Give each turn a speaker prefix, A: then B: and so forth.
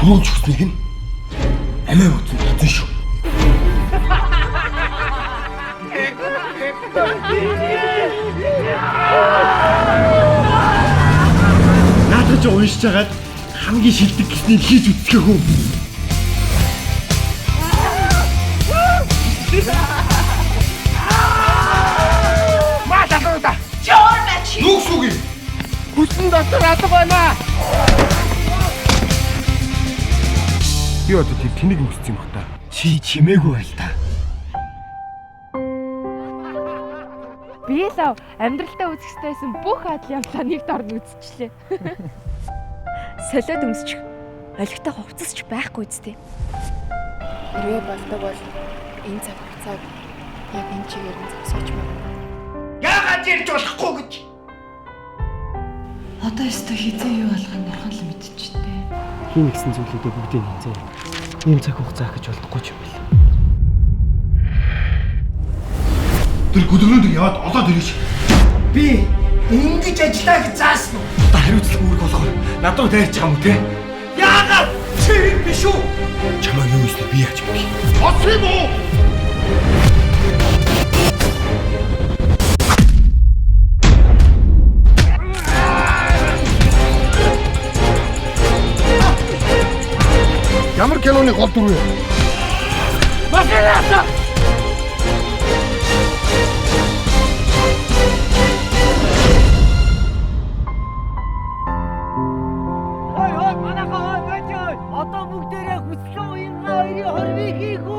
A: хамруулж өгснэг нь амиа утсан хэзээ шүү. Наадаж уншиж байгаад хамгийн шилдэг гэснийг хийж үтсэх хөө. Мааталуудаа.
B: Жорнач.
A: Нүгсүг.
C: Хүссэн дотор алга байна.
A: Би одоо тэнийг мөссөн юм хата. Чи чимээгүй байл та.
D: Би л амьдралтаа үзэх хэрэгтэйсэн бүх адал явлаа нэгд орно үзчихлээ.
E: Солиод өмсчих. Олигтой хувцасч байхгүй үстэй.
F: Хэрвээ болдог бол энэ цаг хугацааг яг энэ чигээр нь зогсооч магадгүй.
C: Яагаад ирж болохгүй гэж?
F: Одоо өстө хизээ юу болгох нь бурхан л мэдчихтэй.
G: Хин гэсэн зүйлүүдээ бүгдийг хинцээ. Ийм цаг хугацаа гэж болдохгүй ч юм бэл.
A: Тэр гүдгнүүд яваад олоод ирээч.
C: Би ингэж ажиллаа гэж заасан уу?
A: Одоо хариуцлага үүрэг болгоо. Над руу дайрч байгаа юм те.
C: Яагаад чи биш үү?
A: Чамайг юу ийс би яаж мэдэх. Бос юм уу? Ямар киноны гол дүр вэ?
C: Машинаа! Ой, манайхаа хойч. Одоо бүгдээрээ хүссэн уянгаа хоёрын хорвыг хийх үү?